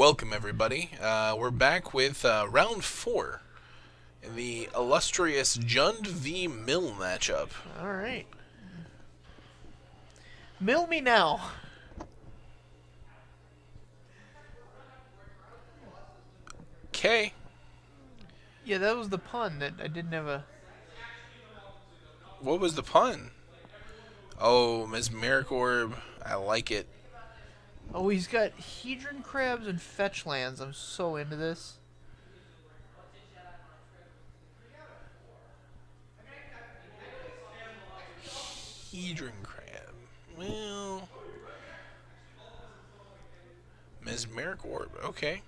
welcome everybody. We're back with round 4 in the illustrious Jund v. Mill matchup. Alright. Mill me now. Okay. Yeah, that was the pun that I didn't have a... What was the pun? Oh, Mesmeric Orb. I like it. Oh, he's got Hedron Crabs and Fetch Lands. I'm so into this. Hedron Crab. Well... Mesmeric Orb. Okay.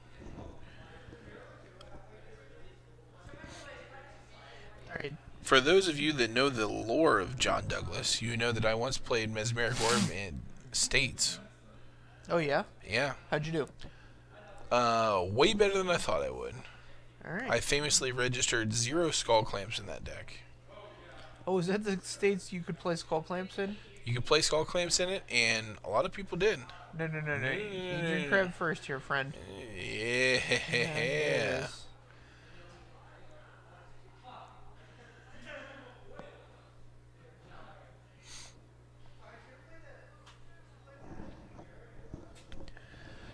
Alright. For those of you that know the lore of John Douglas, you know that I once played Mesmeric Orb in States. Oh, yeah? Yeah. How'd you do? Way better than I thought I would. Alright. I famously registered 0 skull clamps in that deck. Oh, is that the states you could play Skull Clamps in? You could play skull clamps in it, and a lot of people did. No. Hedron Crab first here, friend. Yeah. Yes.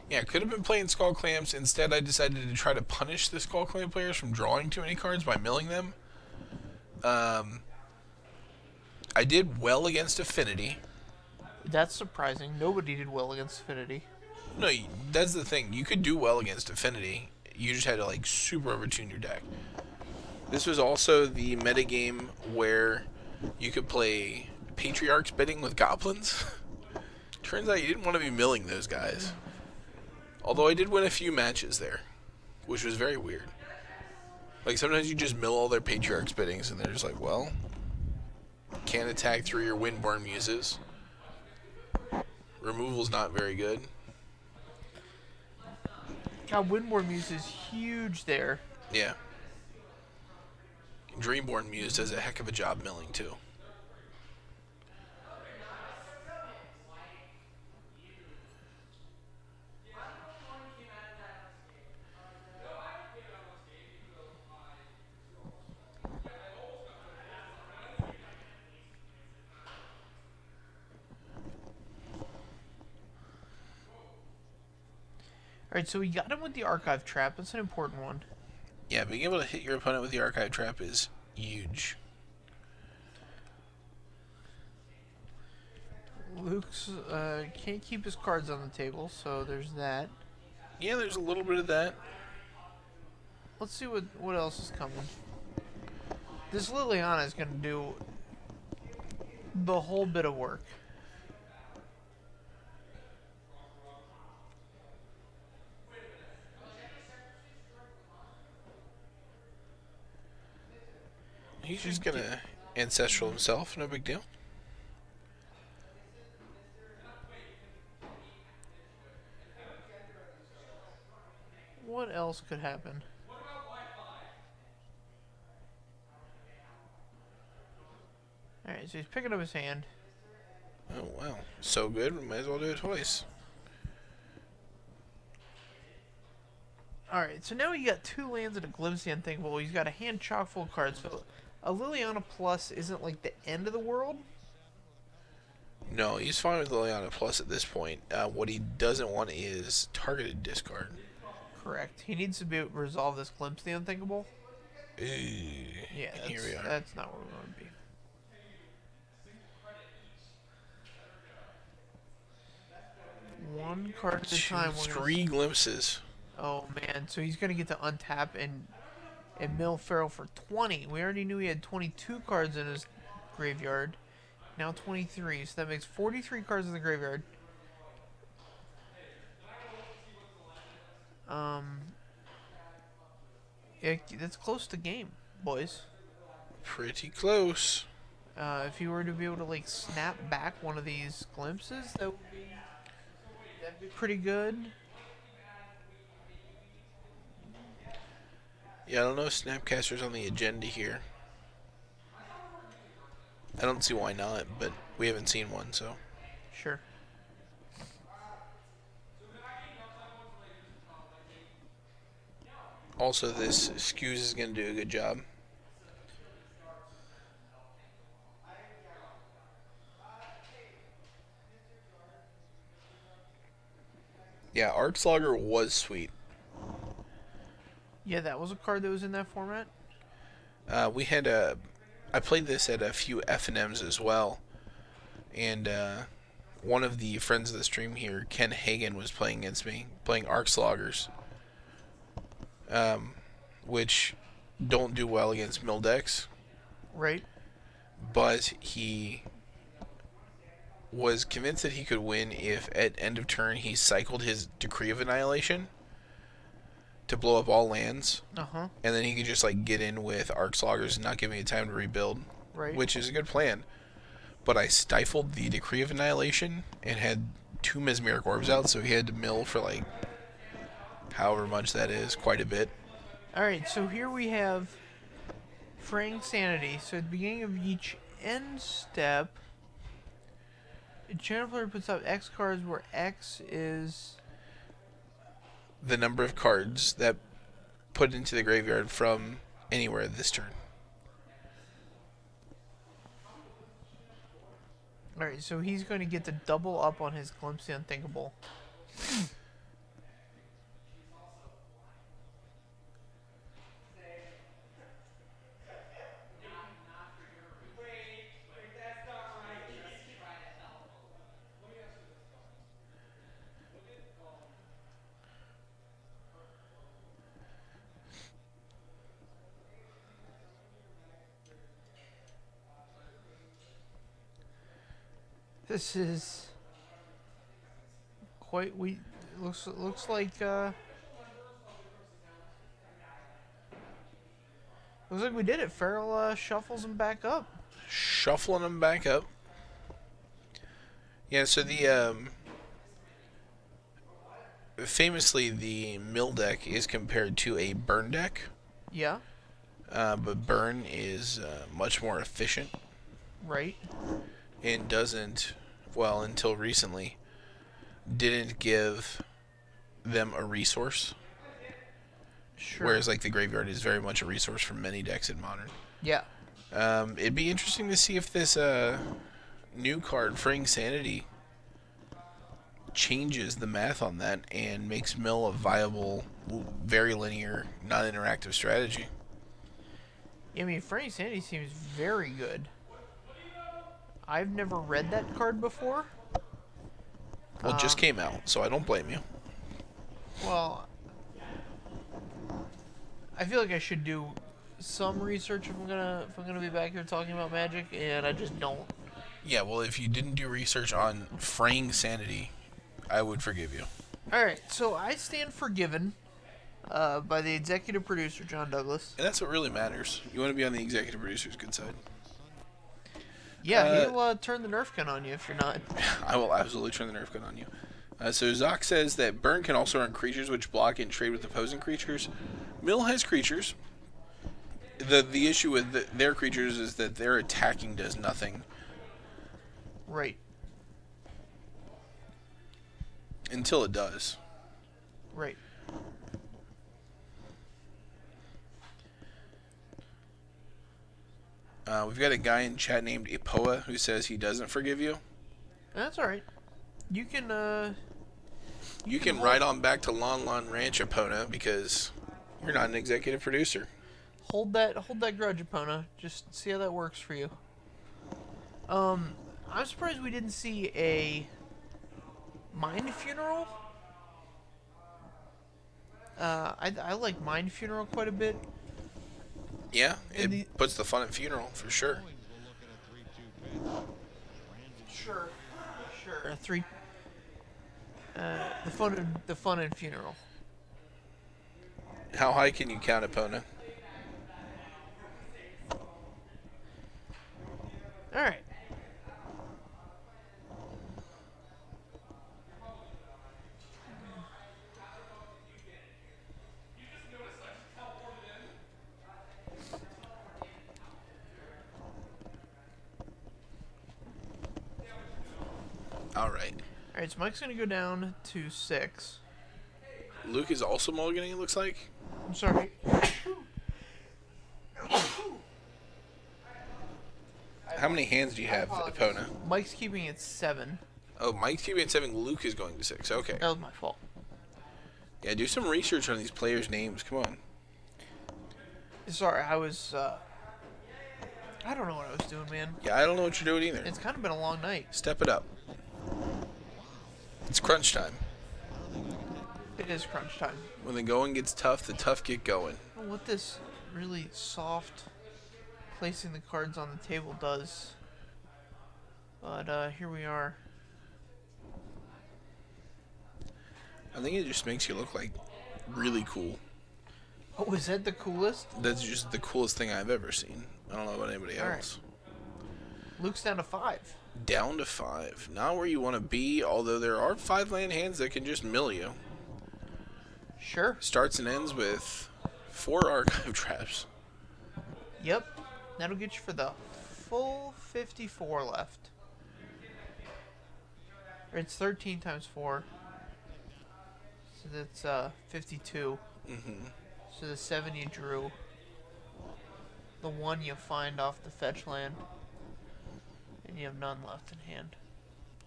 Yeah, I could have been playing skull clamps. Instead, I decided to try to punish the skull clamp players from drawing too many cards by milling them. I did well against Affinity. That's surprising. Nobody did well against Affinity. No, that's the thing. You could do well against Affinity. You just had to, like, super overtune your deck. This was also the metagame where you could play Patriarchs bidding with Goblins. Turns out you didn't want to be milling those guys. Although I did win a few matches there, which was very weird. Like, sometimes you just mill all their Patriarchs biddings, and they're just like, well, can't attack through your Windborn Muses. Removal's not very good. God, Windborn Muse is huge there. Yeah. Dreamborn Muse does a heck of a job milling, too. Alright, so we got him with the Archive Trap. That's an important one. Yeah, being able to hit your opponent with the Archive Trap is huge. Luke's can't keep his cards on the table, so there's that. Yeah, there's a little bit of that. Let's see what else is coming. This Liliana is going to do the whole bit of work. He's just gonna Ancestral himself, no big deal. What else could happen? Alright, so he's picking up his hand. Oh, wow. So good, we might as well do it twice. Alright, so now he got 2 lands and a glimpse of the unthinkable. He's got a hand chock full of cards. So a Liliana Plus isn't like the end of the world. No, he's fine with Liliana Plus at this point. What he doesn't want is targeted discard. Correct. He needs to be able to resolve this glimpse of the unthinkable. Yeah, here we are. That's not where we want to be. One card at a time. 3 glimpses. Oh man, so he's gonna get to untap and mill Farrell for 20. We already knew he had 22 cards in his graveyard. Now 23, so that makes 43 cards in the graveyard. Yeah, that's close to game, boys. Pretty close. If he were to be able to like snap back one of these glimpses, that'd be pretty good. Yeah, I don't know if Snapcaster's on the agenda here. I don't see why not, but we haven't seen one, so. Sure. Also, this Skews is going to do a good job. Yeah, Arc Slogger was sweet. Yeah, that was a card that was in that format. We had a... I played this at a few F&Ms as well. And one of the friends of the stream here, Ken Hagen, was playing against me, playing Arc Sloggers. Which don't do well against mill decks. Right. But he was convinced that he could win if at end of turn he cycled his Decree of Annihilation to blow up all lands. Uh-huh. And then he could just like get in with Arc Sloggers and not give me time to rebuild. Right. Which is a good plan. But I stifled the Decree of Annihilation and had 2 Mesmeric Orbs out, so he had to mill for like however much that is, quite a bit. Alright, so here we have Fraying Sanity. So at the beginning of each end step, a channel player puts out X cards where X is... the number of cards that put into the graveyard from anywhere this turn. Alright, so he's going to get to double up on his Glimpse the Unthinkable. This is quite looks like looks like we did it. Farrell shuffles him back up. Shuffling them back up. Yeah, so the famously the mill deck is compared to a burn deck. Yeah. But burn is much more efficient. Right. And doesn't, well, until recently, didn't give them a resource. Sure. Whereas, like, the graveyard is very much a resource for many decks in Modern. Yeah. It'd be interesting to see if this new card, Fraying Sanity, changes the math on that and makes mill a viable, very linear, non-interactive strategy. I mean, Fraying Sanity seems very good. I've never read that card before. Well, it just came out, so I don't blame you. Well, I feel like I should do some research if I'm gonna be back here talking about Magic, and I just don't. Yeah, well, if you didn't do research on Fraying Sanity, I would forgive you. All right, so I stand forgiven by the executive producer, John Douglas. And that's what really matters. You want to be on the executive producer's good side. Yeah, he'll turn the Nerf gun on you if you're not. I will absolutely turn the Nerf gun on you. So Zoc says that burn can also run creatures which block and trade with opposing creatures. Mill has creatures. The issue with their creatures is that their attacking does nothing. Right. Until it does. Right. We've got a guy in chat named Ipoa who says he doesn't forgive you. That's all right. You can You can ride on back to Lon Lon Ranch, Epona, because you're not an executive producer. hold that grudge, Epona. Just see how that works for you. I'm surprised we didn't see a Mind Funeral. I like Mind Funeral quite a bit. Yeah, it puts the fun in funeral, for sure. Sure. Three. The fun in funeral. How high can you count, Epona? All right. All right. All right. So Mike's gonna go down to 6. Luke is also mulliganing, it looks like. I'm sorry. How many hands do you have, Epona? Mike's keeping it 7. Oh, Mike's keeping it 7. Luke is going to 6. Okay. That was my fault. Yeah, do some research on these players' names. Come on. Sorry, I was, I don't know what I was doing, man. Yeah, I don't know what you're doing either. It's kind of been a long night. Step it up. It's crunch time. It is crunch time. When the going gets tough, the tough get going. I don't know what this really soft placing the cards on the table does. But, here we are. I think it just makes you look like really cool. Oh, is that the coolest? That's just the coolest thing I've ever seen. I don't know about anybody else. Right. Luke's down to 5. Down to 5. Not where you want to be, although there are 5 land hands that can just mill you. Sure. Starts and ends with 4 archive traps. Yep. That'll get you for the full 54 left. Or it's 13 times 4. So that's 52. Mm-hmm. So the 7 you drew. The 1 you find off the fetch land. And you have none left in hand.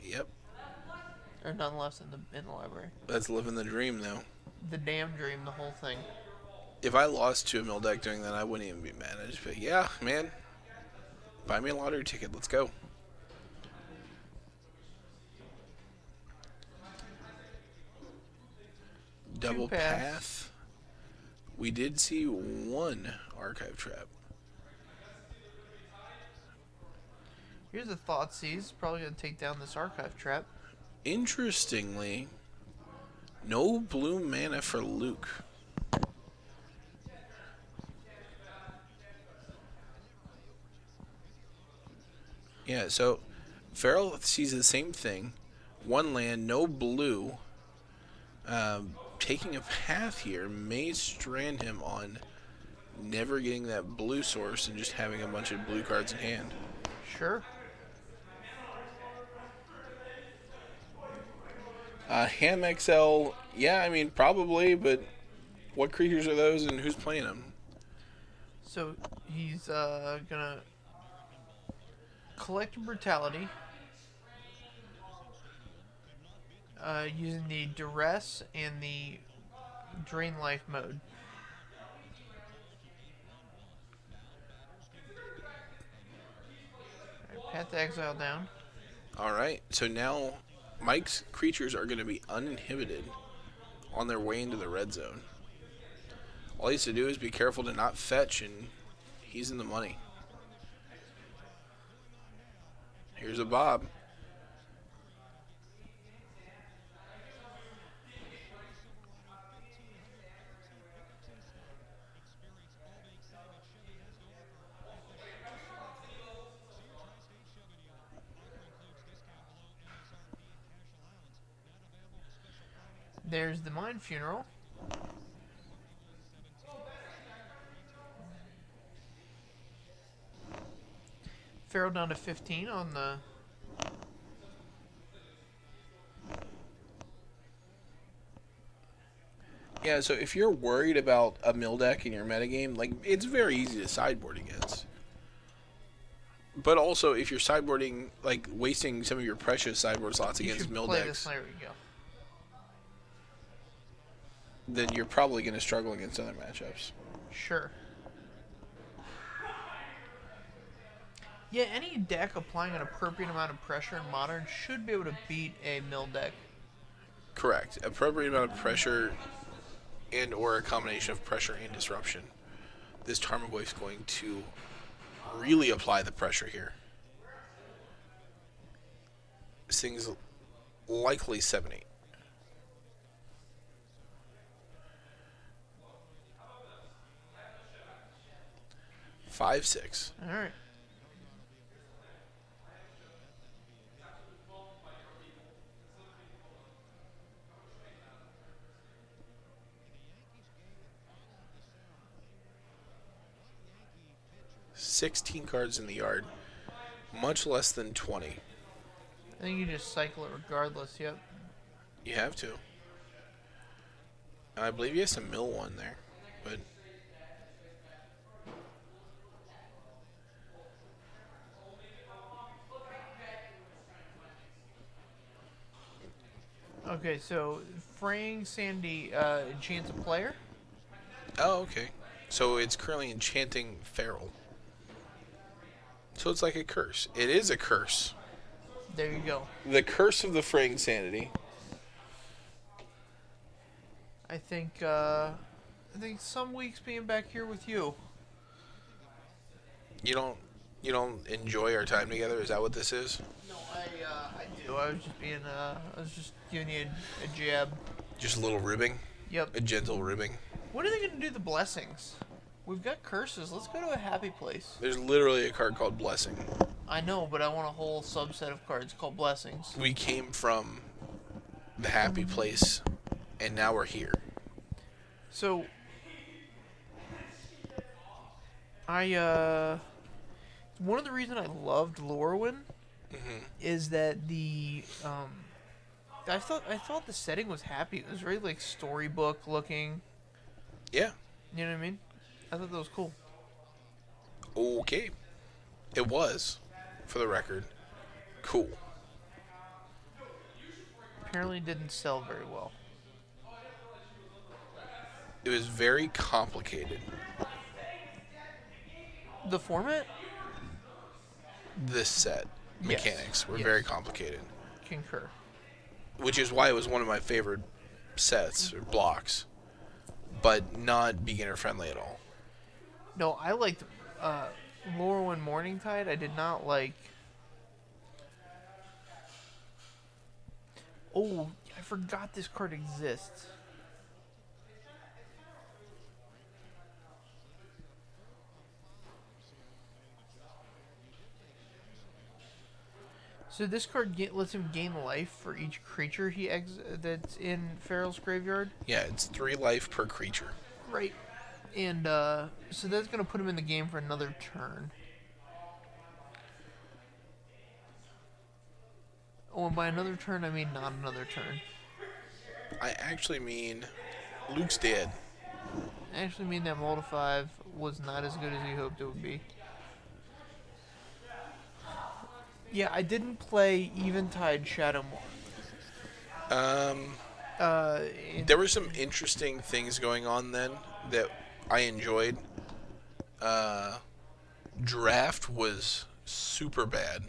Yep. Or none left in the library. That's living the dream, though. The damn dream, the whole thing. If I lost to a mill deck doing that, I wouldn't even be mad. I'd just be like, yeah, man. Buy me a lottery ticket. Let's go. Double path. We did see 1 archive trap. Here's a Thoughtseize. Probably going to take down this archive trap. Interestingly, no blue mana for Luke. Yeah, so Farrell sees the same thing. 1 land, no blue. Taking a path here may strand him on never getting that blue source and just having a bunch of blue cards in hand. Sure. Ham XL, yeah, I mean, probably, but what creatures are those and who's playing them? So he's gonna collect Brutality using the Duress and the Drain Life mode. Alright, Path to Exile down. Alright, so now Mike's creatures are going to be uninhibited on their way into the red zone. All he has to do is be careful to not fetch, and he's in the money. Here's a Bob. There's the Mind Funeral. Farrell down to 15 on the... Yeah, so if you're worried about a mill deck in your metagame, like, it's very easy to sideboard against. But also, if you're sideboarding, like, wasting some of your precious sideboard slots against mill decks, there we go. then you're probably going to struggle against other matchups. Sure. Yeah, any deck applying an appropriate amount of pressure in Modern should be able to beat a mill deck. Correct. Appropriate amount of pressure and or a combination of pressure and disruption. This Tarmogoyf is going to really apply the pressure here. This thing's likely 7-8. Five, 6. All right. $16 cards in the yard, much less than 20. I think you just cycle it regardless, yep. You have to. I believe he has some mill one there, but Okay, so Fraying Sanity enchants a player. oh, okay. So it's currently enchanting Farrell. So it's like a curse. It is a curse. There you go. The curse of the Fraying Sanity. I think some weeks being back here with you. You don't enjoy our time together? Is that what this is? No, I do. I was just giving you a jab. Just a little ribbing? Yep. A gentle ribbing. When are they gonna do the blessings? We've got curses. Let's go to a happy place. There's literally a card called Blessing. I know, but I want a whole subset of cards called blessings. We came from the happy place, and now we're here. So, one of the reasons I loved Lorwyn is that I thought the setting was happy. It was very like storybook looking. Yeah. You know what I mean? I thought that was cool. Okay. It was, for the record, cool. Apparently didn't sell very well. It was very complicated. The format? This set Yes. mechanics were Yes. very complicated, Concur. which is why it was one of my favorite sets or blocks, but not beginner friendly at all. No, I liked Lorwyn Morningtide. I did not like... Oh, I forgot this card exists. So this card lets him gain life for each creature that's in Farrell's graveyard. Yeah, it's 3 life per creature. Right. And so that's going to put him in the game for another turn. Oh, and by another turn, I mean not another turn. I actually mean Luke's dead. I actually mean that Mold of 5 was not as good as he hoped it would be. Yeah, I didn't play Eventide Shadowmoor. There were some interesting things going on then that I enjoyed. Draft was super bad.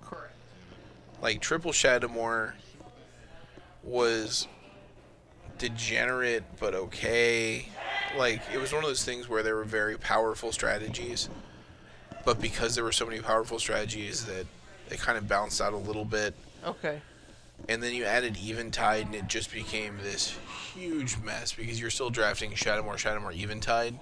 Correct. Like, Triple Shadowmoor was degenerate but okay. Like, it was one of those things where there were very powerful strategies, but because there were so many powerful strategies that it kind of bounced out a little bit. Okay. And then you added Eventide, and it just became this huge mess because you're still drafting Shadowmoor, Eventide.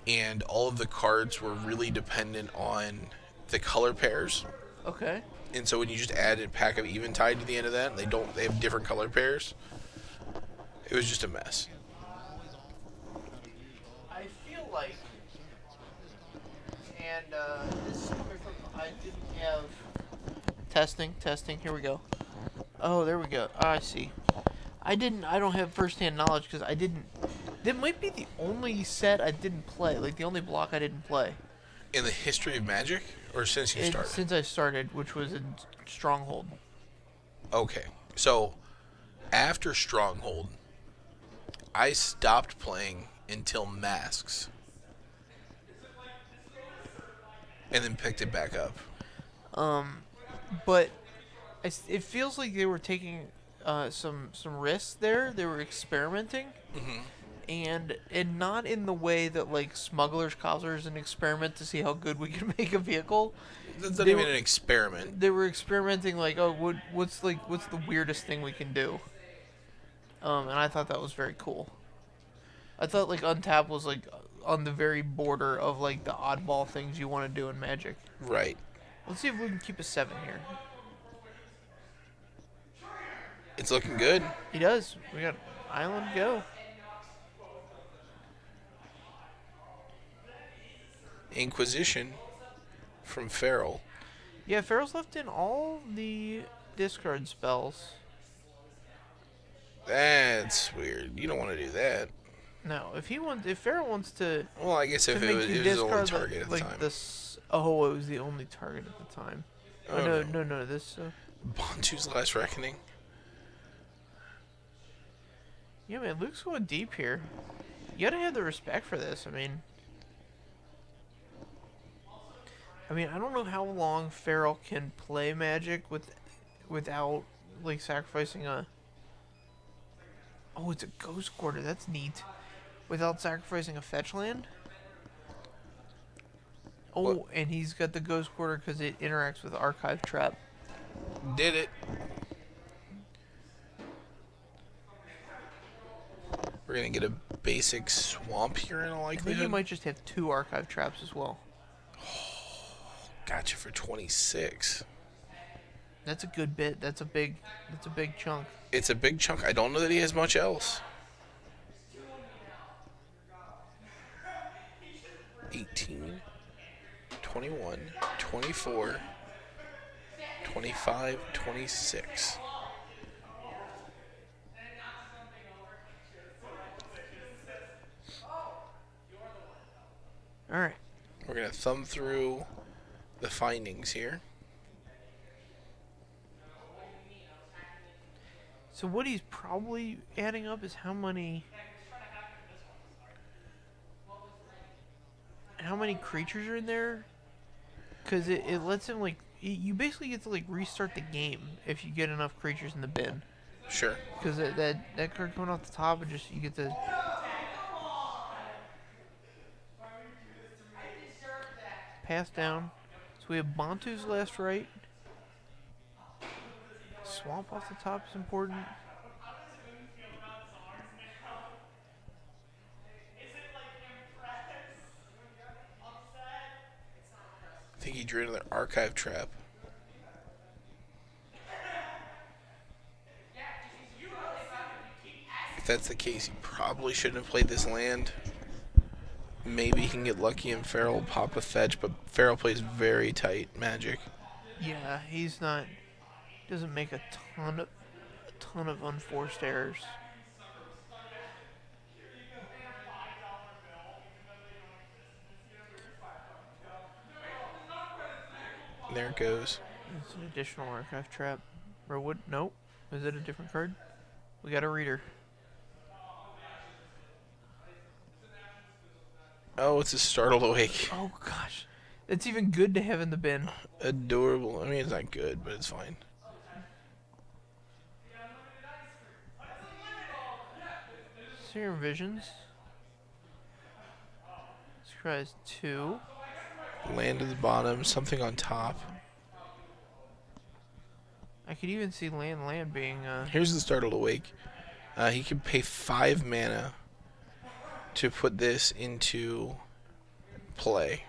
And all of the cards were really dependent on the color pairs. Okay. And so when you just add a pack of Eventide to the end of that, they have different color pairs. It was just a mess. I feel like, and this is coming from, I didn't have... Testing, here we go. Oh, there we go. Oh, I see. I don't have first-hand knowledge because I didn't... That might be the only set I didn't play, like the only block I didn't play. In the history of Magic? Or since you started? Since I started, which was in Stronghold. Okay. So, after Stronghold, I stopped playing until Masks. And then picked it back up. But it feels like they were taking some risks there. They were experimenting. Mm-hmm. And not in the way that, like, Smuggler's Cobbler is an experiment to see how good we can make a vehicle. That's not even an experiment. They were experimenting, like, oh, what's the weirdest thing we can do? And I thought that was very cool. I thought, like, Untap was, like, on the very border of, like, the oddball things you want to do in Magic. Right. Let's see if we can keep a 7 here. It's looking good. He does. We got Island Go. Inquisition from Farrell. Yeah, Farrell's left in all the discard spells. That's weird. You don't want to do that. No, if Farrell wants to, Well, I guess if it was the only target at the time. Oh, it was the only target at the time. Oh, no, this. Bantu's Last Reckoning. Yeah, man, Luke's going deep here. You gotta have the respect for this. I mean, I don't know how long Farrell can play Magic without like sacrificing a. Oh, it's a Ghost Quarter. That's neat. Without sacrificing a fetch land. Oh, what? And he's got the Ghost Quarter because it interacts with Archive Trap. Did it. We're going to get a basic swamp here in all likelihood. I think you might just have 2 Archive Traps as well. Oh, gotcha for 26. That's a good bit. That's a big chunk. It's a big chunk. I don't know that he has much else. 18, 21, 24, 25, 26. All right. We're going to thumb through the findings here. So what he's probably adding up is how many creatures are in there, because it lets him like you basically get to like restart the game if you get enough creatures in the bin. Sure. Because that card coming off the top, and just you get to pass down. So we have Bantu's Last Right. Swamp off the top is important. I think he drew another Archive Trap. If that's the case, he probably shouldn't have played this land. Maybe he can get lucky and Farrell will pop a fetch, but Farrell plays very tight Magic. Yeah, he's not. Doesn't make a ton of unforced errors. There it goes. It's an additional Archive Trap. Or what? Nope. Is it a different card? We got a reader. Oh, it's a Startled Awake. Oh gosh, it's even good to have in the bin. Adorable. I mean, it's not good, but it's fine. Serum Visions. Scries 2. Land at the bottom, something on top. I could even see land being. Here's the Startled Awake. He can pay 5 mana to put this into play.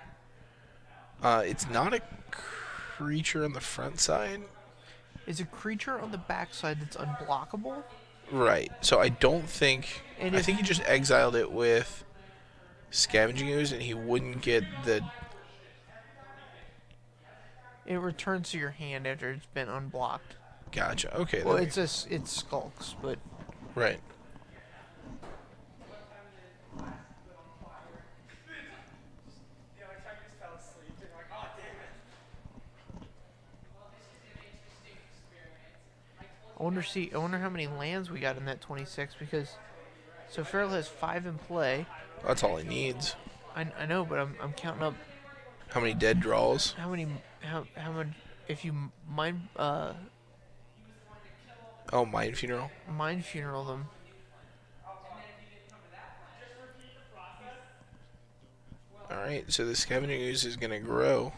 It's not a creature on the front side. Is a creature on the back side that's unblockable? Right. So I don't think. I think he just exiled it with Scavenging Ooze, and he wouldn't get the. It returns to your hand after it's been unblocked. Gotcha. Okay. Well, it skulks, but. Right. I wonder how many lands we got in that 26, because so Farrell has 5 in play. That's all he needs. I know, but I'm counting up how many dead draws. how much if you mind Oh, Mind Funeral. Mind Funeral them. All right, so the Scavenging Ooze is going to grow.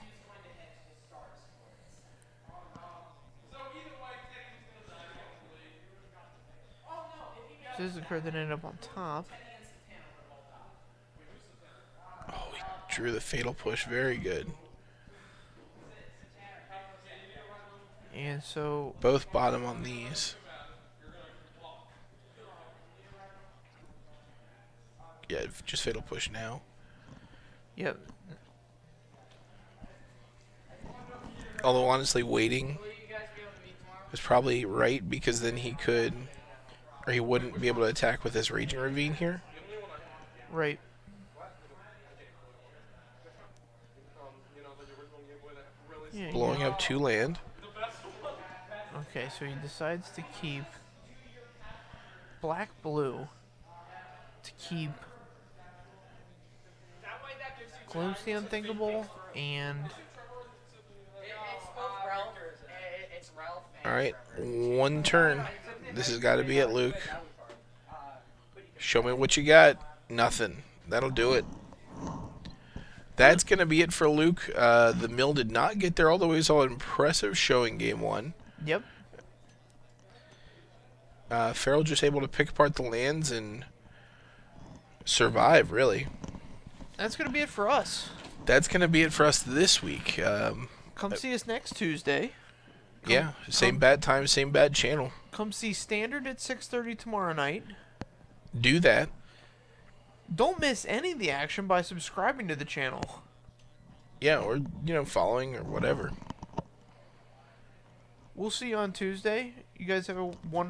So this is the card that ended up on top. Oh, he drew the Fatal Push. Very good. And so Both bottom on these. Yeah, just Fatal Push now. Yep. Although honestly, waiting was probably right, because then he could or he wouldn't be able to attack with this Raging Ravine here. Right. Yeah, Blowing up 2 land. Okay, so he decides to keep black-blue to keep Glimpse the Unthinkable and... Alright, 1 turn. This has got to be it, Luke. Show me what you got. Nothing. That'll do it. That's going to be it for Luke. The mill did not get there all the way. We saw an impressive showing game 1. Yep. Farrell just able to pick apart the lands and survive, really. That's going to be it for us. That's going to be it for us this week. Come see us next Tuesday. Yeah, same bad time, same bad channel. Come see Standard at 6:30 tomorrow night. Do that. Don't miss any of the action by subscribing to the channel. Yeah, or, you know, following or whatever. We'll see you on Tuesday. You guys have a wonderful